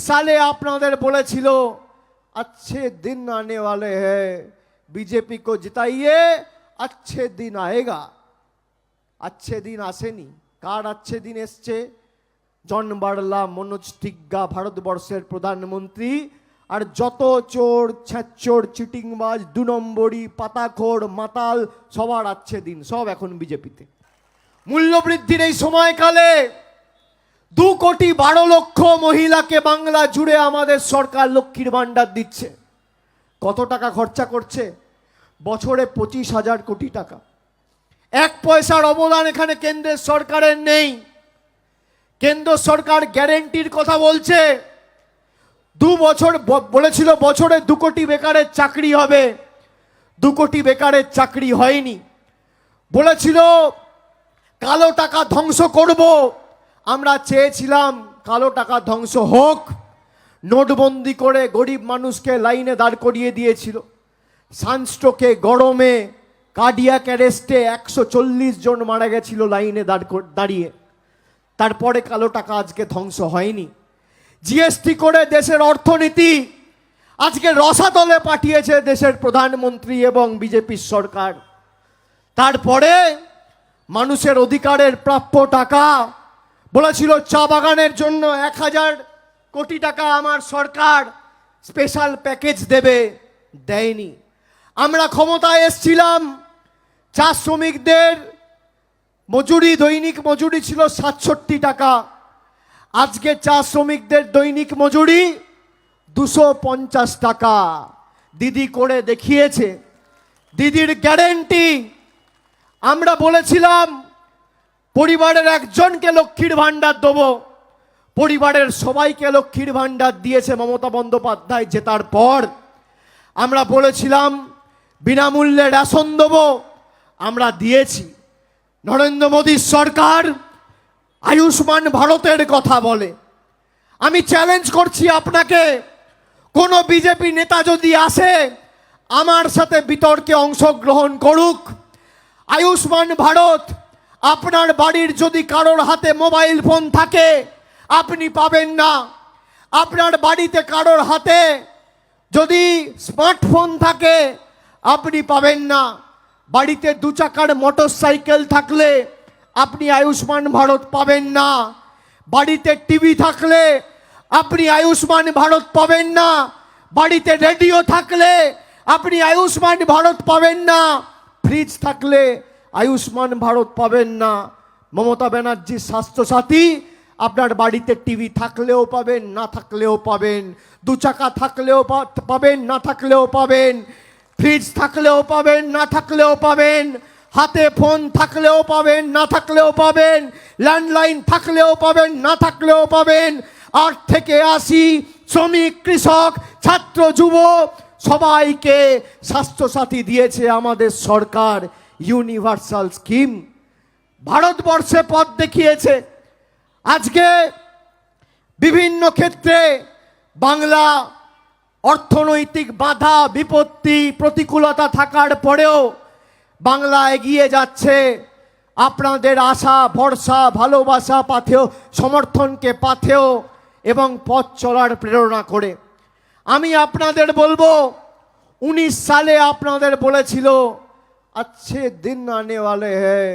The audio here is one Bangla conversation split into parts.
সালে আপনাদের বলেছিল अच्छे दिन आने वाले हैं, बीजेपी को जिताइए, अच्छे दिन आएगा। अच्छे दिन আসেনি। কার अच्छे दिन এসছে? জন বার্লা, মনোজ তিগ্গা, ভারতবর্ষের প্রধানমন্ত্রী, আর যত চোর ছ্যাঁচোর চিটিংবাজ 2 নম্বরই পাতাখোর মাতাল সবার अच्छे दिन, সব এখন বিজেপিতে। মূল্যবৃদ্ধির এই সময়কালে 2,12,00,000 মহিলাকে বাংলা জুড়ে আমাদের সরকার লক্ষ্মীর ভান্ডার দিচ্ছে। কত টাকা খরচা করছে? বছরে 25,000 কোটি টাকা। 1 পয়সার অবদান এখানে কেন্দ্রের সরকারের নেই। কেন্দ্র সরকার গ্যারেন্টির কথা বলছে। 2 বছর বলেছিল বছরে 2 কোটি বেকারের চাকরি হবে, 2 কোটি বেকারের চাকরি হয়নি। বলেছিল কালো টাকা ধ্বংস করব, আমরা চেয়েছিলাম কালো টাকা ধ্বংস হোক। নোটবন্দি করে গরিব মানুষকে লাইনে দাঁড় করিয়ে দিয়েছিল। সানস্ট্রোকে, গরমে, কার্ডিয়াক অ্যারেস্টে 140 জন মারা গেছিল লাইনে দাঁড়িয়ে। তারপরে কালো টাকা আজকে ধ্বংস হয়নি। জিএসটি করে দেশের অর্থনীতি আজকে রসাতলে পাঠিয়েছে দেশের প্রধানমন্ত্রী এবং বিজেপির সরকার। তারপরে মানুষের অধিকারের প্রাপ্য টাকা বলেছিল চা বাগানের জন্য 1,000 কোটি টাকা আমার সরকার স্পেশাল প্যাকেজ দেবে, দেয়নি। আমরা ক্ষমতায় এসেছিলাম, চা শ্রমিকদের মজুরি, দৈনিক মজুরি ছিল 67 টাকা। আজকে চা শ্রমিকদের দৈনিক মজুরি 250 টাকা। দিদি করে দেখিয়েছে, দিদির গ্যারেন্টি। আমরা বলেছিলাম পরিবারের একজনকে লক্ষ্মীর ভান্ডার দেবো, পরিবারের সবাইকে লক্ষ্মীর ভান্ডার দিয়েছে মমতা বন্দ্যোপাধ্যায় জেতার পর। আমরা বলেছিলাম বিনামূল্যে রেশন দেবো, আমরা দিয়েছি। নরেন্দ্র মোদীর সরকার আয়ুষ্মান ভারতের কথা বলে। আমি চ্যালেঞ্জ করছি আপনাকে, কোন বিজেপি নেতা যদি আসে আমার সাথে বিতর্কে অংশগ্রহণ করুক। আয়ুষ্মান ভারত, আপনার বাড়ির যদি কারোর হাতে মোবাইল ফোন থাকে আপনি পাবেন না। আপনার বাড়িতে কারোর হাতে যদি স্মার্টফোন থাকে আপনি পাবেন না। বাড়িতে 2 চাকার মোটর সাইকেল থাকলে আপনি আয়ুষ্মান ভারত পাবেন না। বাড়িতে টিভি থাকলে আপনি আয়ুষ্মান ভারত পাবেন না। বাড়িতে রেডিও থাকলে আপনি আয়ুষ্মান ভারত পাবেন না। ফ্রিজ থাকলে আয়ুষ্মান ভারত পাবেন না। মমতা ব্যানার্জির স্বাস্থ্যসাথী আপনার বাড়িতে টিভি থাকলেও পাবেন, না থাকলেও পাবেন। 2 চাকা থাকলেও পাবেন, না থাকলেও পাবেন। ফ্রিজ থাকলেও পাবেন, না থাকলেও পাবেন। হাতে ফোন থাকলেও পাবেন, না থাকলেও পাবেন। ল্যান্ডলাইন থাকলেও পাবেন, না থাকলেও পাবেন। 8 থেকে 80 শ্রমিক, কৃষক, ছাত্র, যুব সবাইকে স্বাস্থ্যসাথী দিয়েছে আমাদের সরকার। ইউনিভার্সাল স্কিম ভারতবর্ষে পথ দেখিয়েছে। আজকে বিভিন্ন ক্ষেত্রে বাংলা অর্থনৈতিক বাধা, বিপত্তি, প্রতিকূলতা থাকার পরেও বাংলা এগিয়ে যাচ্ছে। আপনাদের আশা, ভরসা, ভালোবাসা পাথেও, সমর্থনকে পাথেও এবং পথ চলার প্রেরণা করে। আমি আপনাদের বলবো 19 সালে আপনাদের বলেছিল अच्छे दिन आने वाले हैं,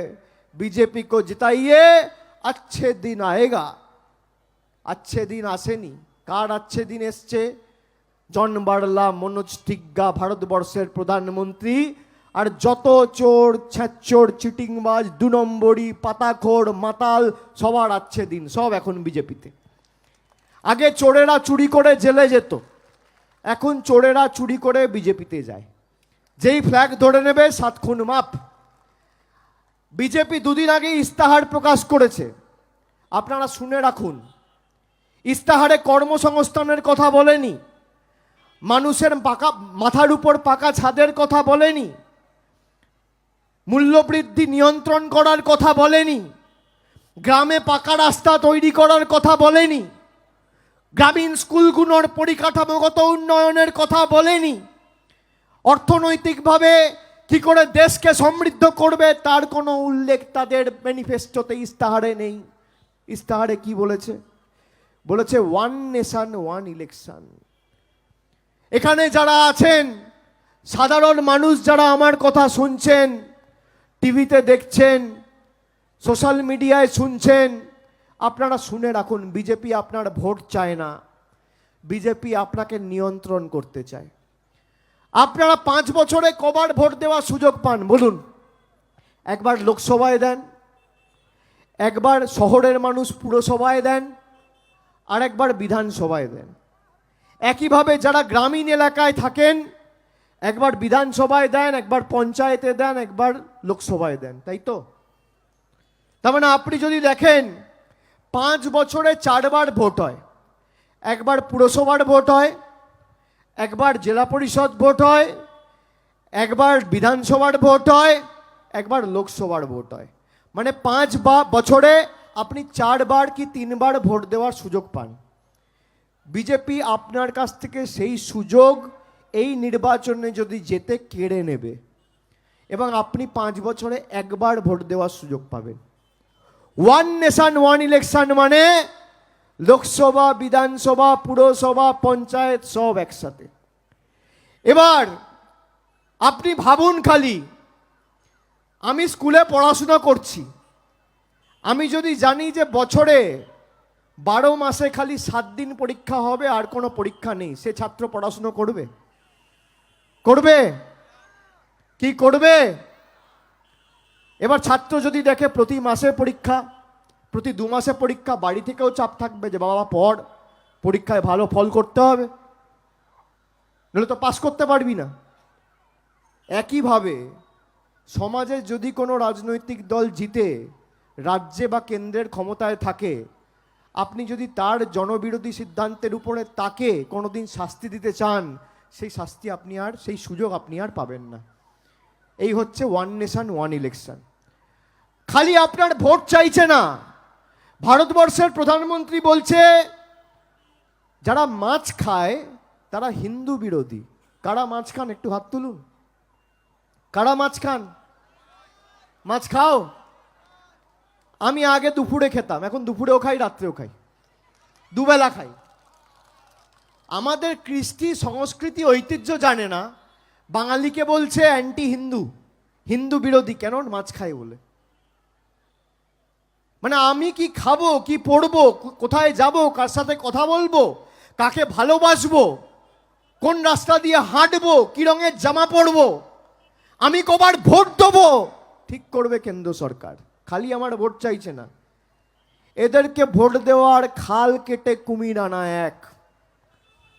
बीजेपी को जिताइए, अच्छे दिन आएगा। अच्छे दिन আসেনি। কার अच्छे दिन এসছে? জন বার্লা, মনোজ তিগ্গা, ভারতবর্ষের প্রধানমন্ত্রী, আর যত চোর ছ্যাঁচোর চিটিংবাজ 2 নম্বরই পাতাখোর মাতাল সবার अच्छे दिन, সব এখন বিজেপিতে। আগে চোরেরা চুরি করে জেলে যেত, এখন চোরেরা চুরি করে বিজেপিতে যায়। যেই ফ্ল্যাগ ধরে নেবে 7 খুন মাপ। বিজেপি 2 দিন আগে ইস্তাহার প্রকাশ করেছে, আপনারা শুনে রাখুন। ইস্তাহারে কর্মসংস্থানের কথা বলেনি, মানুষের মাথার উপর পাকা ছাদের কথা বলেনি, মূল্যবৃদ্ধি নিয়ন্ত্রণ করার কথা বলেনি, গ্রামে পাকা রাস্তা তৈরি করার কথা বলেনি, গ্রামীণ স্কুলগুলোর পরিকাঠামোগত উন্নয়নের কথা বলেনি, অর্থনৈতিকভাবে কি করে দেশকে সমৃদ্ধ করবে তার কোনো উল্লেখ তাদের ম্যানিফেস্টোতে, ইস্তাহারে নেই। ইস্তাহারে কি বলেছে? বলেছে ওয়ান নেশন ওয়ান ইলেকশন। এখানে যারা আছেন সাধারণ মানুষ, যারা আমার কথা শুনছেন, টিভিতে দেখছেন, সোশ্যাল মিডিয়ায় শুনছেন, আপনারা শুনে রাখুন, বিজেপি আপনার ভোট চায় না, বিজেপি আপনাকে নিয়ন্ত্রণ করতে চায়। আপনারা 5 বছরে কবার ভোট দেওয়ার সুযোগ পান বলুন? একবার লোকসভায় দেন, একবার শহরের মানুষ পুরসভায় দেন, আর একবার বিধানসভায় দেন। একইভাবে যারা গ্রামীণ এলাকায় থাকেন, একবার বিধানসভায় দেন, একবার পঞ্চায়েতে দেন, একবার লোকসভায় দেন, তাই তো? তার মানে আপনি যদি দেখেন 5 বছরে 4 বার ভোট হয়। একবার পুরসভার ভোট হয়, একবার জেলা পরিষদ ভোট হয়, একবার বিধানসভার ভোট হয়, একবার লোকসভার ভোট হয়। মানে 5 বছরে আপনি 4 বার কি 3 বার ভোট দেওয়ার সুযোগ পান। বিজেপি আপনার কাছ থেকে সেই সুযোগ এই নির্বাচনে যদি যেতে কেড়ে নেবে, এবং আপনি 5 বছরে একবার ভোট দেওয়ার সুযোগ পাবেন। ওয়ান নেশন ওয়ান ইলেকশন মানে লোকসভা, বিধানসভা, পুরসভা, পঞ্চায়েত সব একসাথে। এবার আপনি ভাবুন, খালি আমি স্কুলে পড়াশোনা করছি, আমি যদি জানি যে বছরে 12 মাসে খালি 7 দিন পরীক্ষা হবে, আর কোনো পরীক্ষা নেই, সে ছাত্র পড়াশোনা করবে? করবে কি করবে? এবার ছাত্র যদি দেখে প্রতি মাসে পরীক্ষা, প্রতি 2 মাসে পরীক্ষা, বাড়ি থেকেও চাপ থাকবে যে বাবা পড়, পরীক্ষায় ভালো ফল করতে হবে, নাহলে তো পাস করতে পারবি না। একইভাবে সমাজে যদি কোনো রাজনৈতিক দল জিতে রাজ্যে বা কেন্দ্রের ক্ষমতায় থাকে, আপনি যদি তার জনবিরোধী সিদ্ধান্তের উপরে তাকে কোনোদিন শাস্তি দিতে চান, সেই শাস্তি আপনি আর, সেই সুযোগ আপনি আর পাবেন না। এই হচ্ছে ওয়ান নেশন ওয়ান ইলেকশন। খালি আপনার ভোট চাইছে না, ভারতবর্ষের প্রধানমন্ত্রী বলছে যারা মাছ খায় তারা হিন্দু বিরোধী। কারা মাছ খান একটু হাত তুলুন। কারা মাছ খান? মাছ খাও? আমি আগে দুপুরে খেতাম, এখন দুপুরেও খাই, রাত্রেও খাই, দুবেলা খাই। আমাদের কৃষ্টি সংস্কৃতি ঐতিহ্য জানে না, বাঙালিকে বলছে অ্যান্টি হিন্দু, হিন্দু বিরোধী। কেন? মাছ খায় বলে। মানে আমি কি খাবো, কি পড়বো, কোথায় যাব, কার সাথে কথা বলবো, কাকে ভালোবাসবো, কোন রাস্তা দিয়ে হাঁটবো, কি রঙের জামা পরবো, আমি কবার ভোট দেবো, ঠিক করবে কেন্দ্র সরকার। খালি আমার ভোট চাইছে না, এদেরকে ভোট দেওয়ার খাল কেটে কুমির আনা এক।